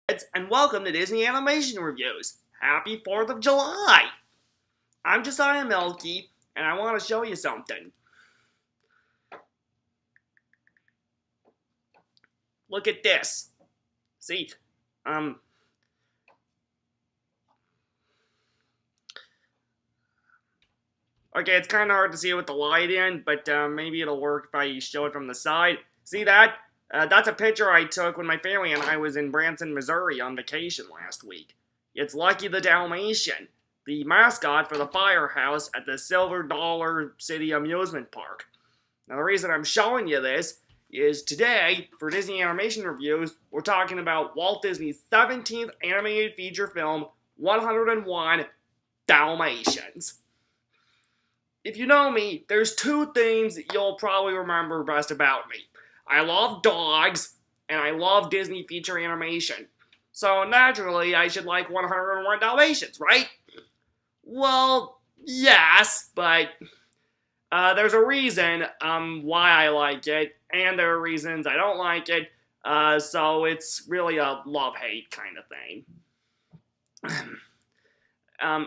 And welcome to Disney Animation Reviews. Happy 4th of July! I'm Josiah Melky, and I want to show you something. Look at this. See, okay, it's kind of hard to see it with the light in, but maybe it'll work if I show it from the side. See that? That's a picture I took when my family and I was in Branson, Missouri on vacation last week. It's Lucky the Dalmatian, the mascot for the firehouse at the Silver Dollar City Amusement Park. Now, the reason I'm showing you this is today, for Disney Animation Reviews, we're talking about Walt Disney's 17th animated feature film, 101 Dalmatians. If you know me, there's two things that you'll probably remember best about me. I love dogs, and I love Disney feature animation. So naturally, I should like 101 Dalmatians, right? Well, yes, but there's a reason why I like it, and there are reasons I don't like it, so it's really a love-hate kind of thing.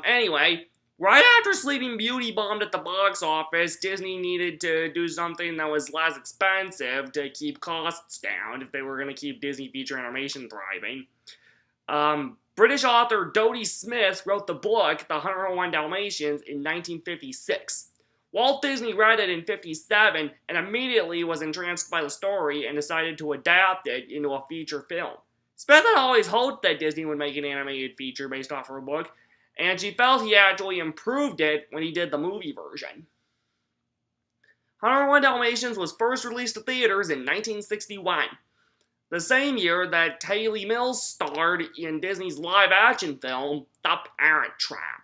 Anyway, right after Sleeping Beauty bombed at the box office, Disney needed to do something that was less expensive to keep costs down if they were going to keep Disney feature animation thriving. British author Dodie Smith wrote the book, The 101 Dalmatians, in 1956. Walt Disney read it in 1957 and immediately was entranced by the story and decided to adapt it into a feature film. Smith had always hoped that Disney would make an animated feature based off her book, and she felt he actually improved it when he did the movie version. 101 Dalmatians was first released to theaters in 1961, the same year that Hayley Mills starred in Disney's live-action film, The Parent Trap.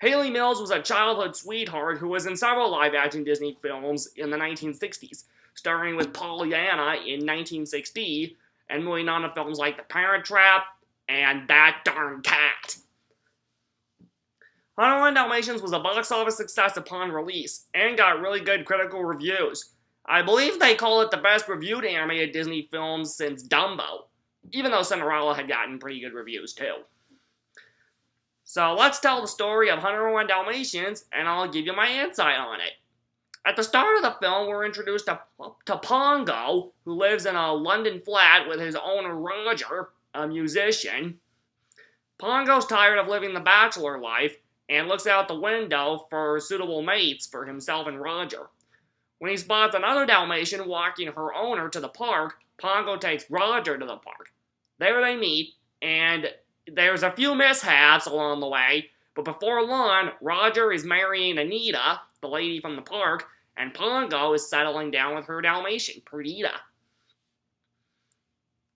Hayley Mills was a childhood sweetheart who was in several live-action Disney films in the 1960s, starring with Pollyanna in 1960, and moving on to films like The Parent Trap and That Darn Cat. 101 Dalmatians was a box office success upon release, and got really good critical reviews. I believe they call it the best reviewed animated Disney film since Dumbo, even though Cinderella had gotten pretty good reviews too. So let's tell the story of 101 Dalmatians, and I'll give you my insight on it. At the start of the film, we're introduced to Pongo, who lives in a London flat with his owner Roger, a musician. Pongo's tired of living the bachelor life, and looks out the window for suitable mates for himself and Roger. When he spots another Dalmatian walking her owner to the park, Pongo takes Roger to the park. There they meet, and there's a few mishaps along the way, but before long, Roger is marrying Anita, the lady from the park, and Pongo is settling down with her Dalmatian, Perdita.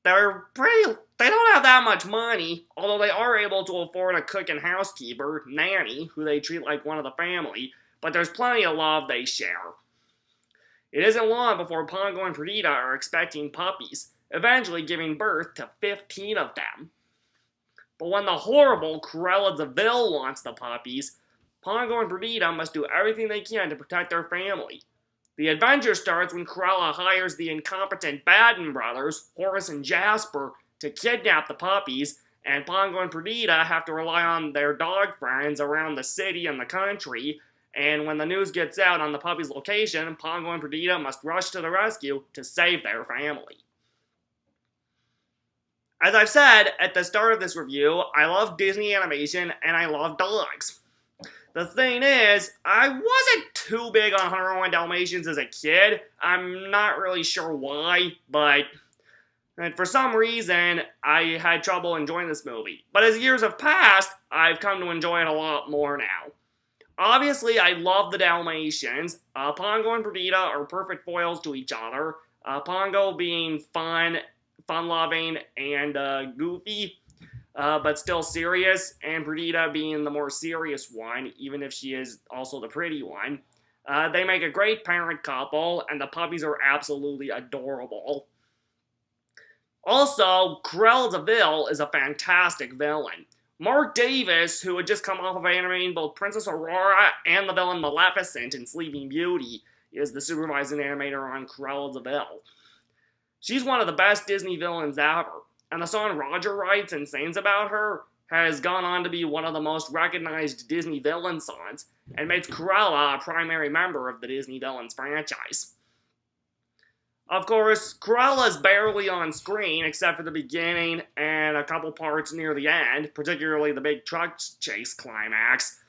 They don't have that much money, although they are able to afford a cook and housekeeper, Nanny, who they treat like one of the family, but there's plenty of love they share. It isn't long before Pongo and Perdita are expecting puppies, eventually giving birth to 15 of them. But when the horrible Cruella de Vil wants the puppies, Pongo and Perdita must do everything they can to protect their family. The adventure starts when Cruella hires the incompetent Baden brothers, Horace and Jasper, to kidnap the puppies, and Pongo and Perdita have to rely on their dog friends around the city and the country, and when the news gets out on the puppy's location, Pongo and Perdita must rush to the rescue to save their family. As I've said at the start of this review, I love Disney animation and I love dogs. The thing is, I wasn't too big on 101 Dalmatians as a kid. I'm not really sure why, but for some reason, I had trouble enjoying this movie. But as years have passed, I've come to enjoy it a lot more now. Obviously, I love the Dalmatians. Pongo and Perdita are perfect foils to each other. Pongo being fun-loving, and goofy, but still serious, and Perdita being the more serious one, even if she is also the pretty one. They make a great parent couple, and the puppies are absolutely adorable. Also, Cruella de Vil is a fantastic villain. Mark Davis, who had just come off of animating both Princess Aurora and the villain Maleficent in Sleeping Beauty, is the supervising animator on Cruella de Vil. She's one of the best Disney villains ever. and the song Roger writes and sings about her has gone on to be one of the most recognized Disney villain songs, and makes Cruella a primary member of the Disney Villains franchise. Of course, Cruella's barely on screen except for the beginning and a couple parts near the end, particularly the big truck chase climax.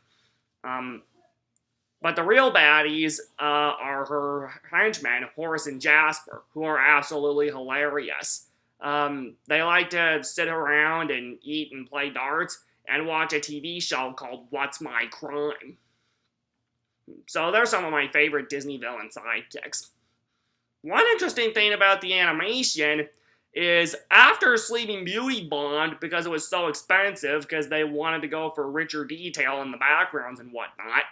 But the real baddies are her henchmen, Horace and Jasper, who are absolutely hilarious. They like to sit around and eat and play darts and watch a TV show called What's My Crime? So they're some of my favorite Disney villain sidekicks. One interesting thing about the animation is after Sleeping Beauty bombed because it was so expensive because they wanted to go for richer detail in the backgrounds and whatnot,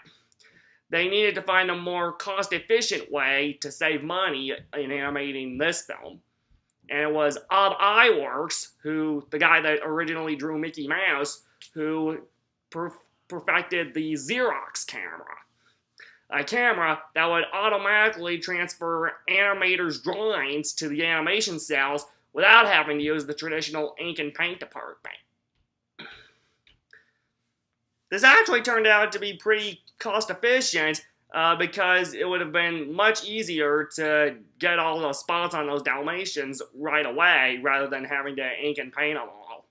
they needed to find a more cost-efficient way to save money in animating this film. And it was Ob Iwerks, the guy that originally drew Mickey Mouse, who perfected the Xerox camera. A camera that would automatically transfer animators' drawings to the animation cells without having to use the traditional ink and paint department. This actually turned out to be pretty cost efficient because it would have been much easier to get all the spots on those Dalmatians right away rather than having to ink and paint them all.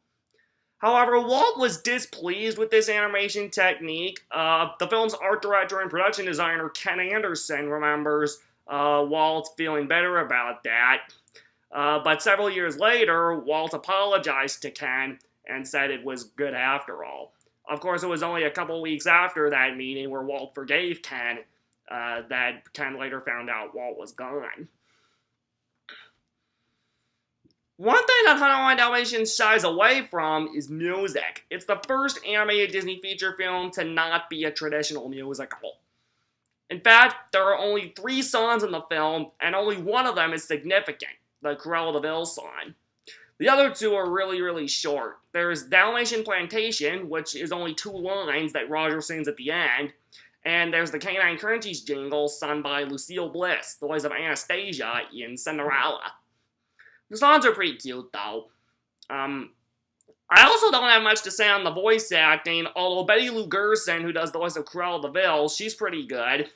However, Walt was displeased with this animation technique. The film's art director and production designer Ken Anderson remembers Walt feeling better about that. But several years later, Walt apologized to Ken and said it was good after all. Of course, it was only a couple weeks after that meeting where Walt forgave Ken that Ken later found out Walt was gone. One thing that 101 Dalmatians shies away from is music. It's the first animated Disney feature film to not be a traditional musical. In fact, there are only 3 songs in the film, and only one of them is significant, the Cruella de Vil song. The other 2 are really, really short. There's Dalmatian Plantation, which is only 2 lines that Roger sings at the end, and there's the Canine Crunchies jingle sung by Lucille Bliss, the voice of Anastasia in Cinderella. The songs are pretty cute, though. I also don't have much to say on the voice acting, although Betty Lou Gerson, who does the voice of Cruella de Vil, she's pretty good.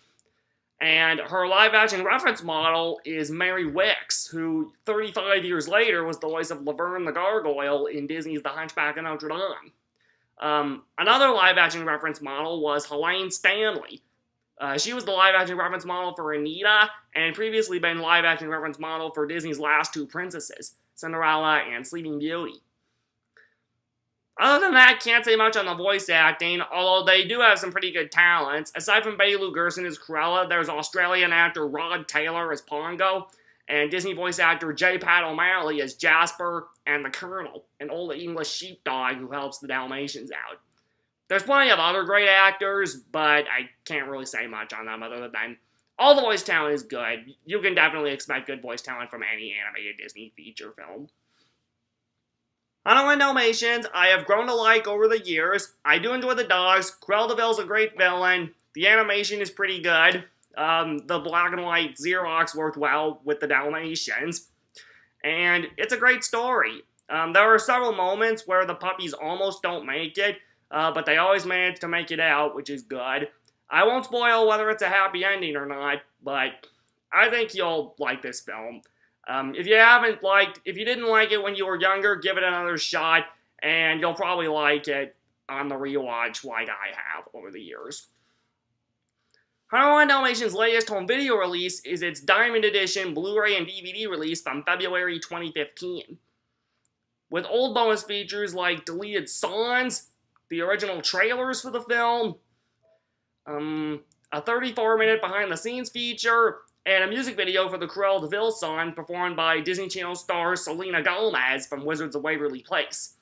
And her live-action reference model is Mary Wickes, who 35 years later was the voice of Laverne the Gargoyle in Disney's The Hunchback of Notre Dame. Another live-action reference model was Helene Stanley. She was the live-action reference model for Anita, and had previously been live-action reference model for Disney's last 2 princesses, Cinderella and Sleeping Beauty. Other than that, can't say much on the voice acting, although they do have some pretty good talents. Aside from Betty Lou Gerson as Cruella, there's Australian actor Rod Taylor as Pongo, and Disney voice actor J. Pat O'Malley as Jasper, and the Colonel, an old English sheepdog who helps the Dalmatians out. There's plenty of other great actors, but I can't really say much on them other than all the voice talent is good. You can definitely expect good voice talent from any animated Disney feature film. 101 Dalmatians, I have grown to like over the years. I do enjoy the dogs. Cruella de Vil's a great villain. The animation is pretty good. The black and white Xerox worked well with the Dalmatians. And it's a great story. There are several moments where the puppies almost don't make it, but they always manage to make it out, which is good. I won't spoil whether it's a happy ending or not, but I think you'll like this film. If you didn't like it when you were younger, give it another shot, and you'll probably like it on the rewatch like I have over the years. 101 Dalmatians' latest home video release is its Diamond Edition Blu-ray and DVD release from February 2015. With old bonus features like deleted songs, the original trailers for the film, a 34-minute behind-the-scenes feature, and a music video for the Cruella de Vil song performed by Disney Channel star Selena Gomez from Wizards of Waverly Place.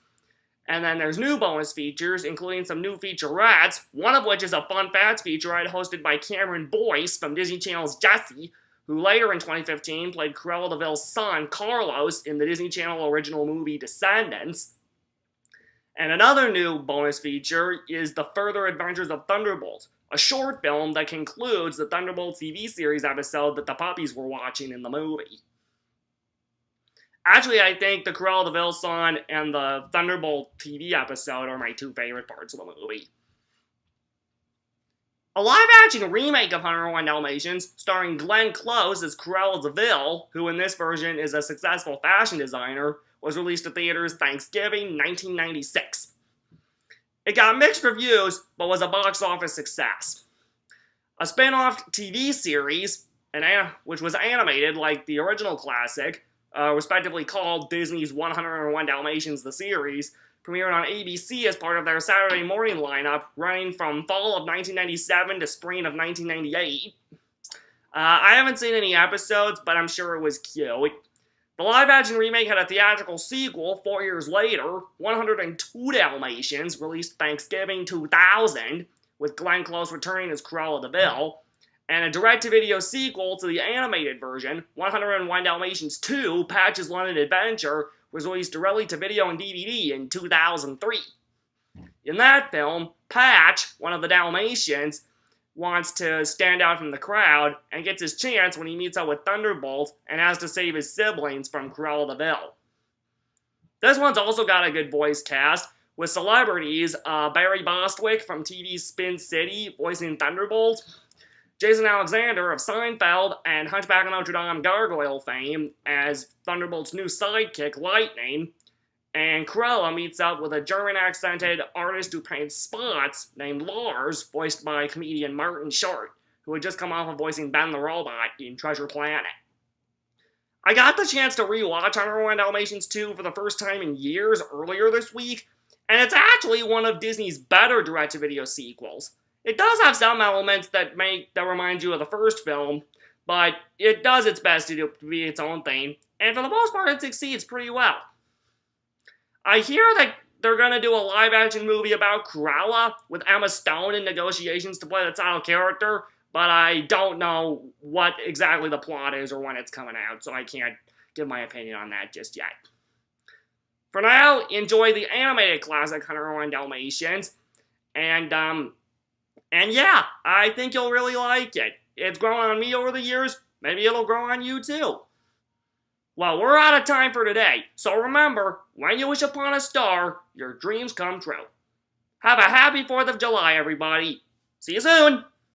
And then there's new bonus features, including some new featurettes, one of which is a Fun Facts featurette hosted by Cameron Boyce from Disney Channel's Jessie, who later in 2015 played Cruella de Vil's son, Carlos, in the Disney Channel original movie Descendants. And another new bonus feature is The Further Adventures of Thunderbolt, a short film that concludes the Thunderbolt TV series episode that the puppies were watching in the movie. Actually, I think the Cruella de Vil song and the Thunderbolt TV episode are my two favorite parts of the movie. A live-action remake of 101 Dalmatians, starring Glenn Close as Cruella de Vil, who in this version is a successful fashion designer, was released to theaters Thanksgiving 1996. It got mixed reviews, but was a box office success. A spin-off TV series, which was animated like the original classic, respectively called Disney's 101 Dalmatians the series, premiered on ABC as part of their Saturday morning lineup, running from fall of 1997 to spring of 1998. I haven't seen any episodes, but I'm sure it was cute. The live-action remake had a theatrical sequel 4 years later, 102 Dalmatians, released Thanksgiving 2000, with Glenn Close returning as Cruella de Vil, and a direct-to-video sequel to the animated version, 101 Dalmatians 2, Patch's London Adventure, was released directly to video and DVD in 2003. In that film, Patch, one of the Dalmatians, wants to stand out from the crowd and gets his chance when he meets up with Thunderbolt and has to save his siblings from Cruella de Vil. This one's also got a good voice cast, with celebrities Barry Bostwick from TV's Spin City voicing Thunderbolt, Jason Alexander of Seinfeld and Hunchback of Notre Dame Gargoyle fame as Thunderbolt's new sidekick, Lightning, and Cruella meets up with a German-accented artist who paints spots named Lars, voiced by comedian Martin Short, who had just come off of voicing Ben the Robot in Treasure Planet. I got the chance to rewatch 101 Dalmatians 2 for the first time in years earlier this week, and it's actually one of Disney's better direct-to-video sequels. It does have some elements that remind you of the first film, but it does its best to be its own thing, and for the most part it succeeds pretty well. I hear that they're going to do a live-action movie about Cruella, with Emma Stone in negotiations to play the title character, but I don't know what exactly the plot is or when it's coming out, so I can't give my opinion on that just yet. For now, enjoy the animated classic 101 Dalmatians, and yeah, I think you'll really like it. It's grown on me over the years. Maybe it'll grow on you too. Well, we're out of time for today, so remember, when you wish upon a star, your dreams come true. Have a happy 4th of July, everybody. See you soon!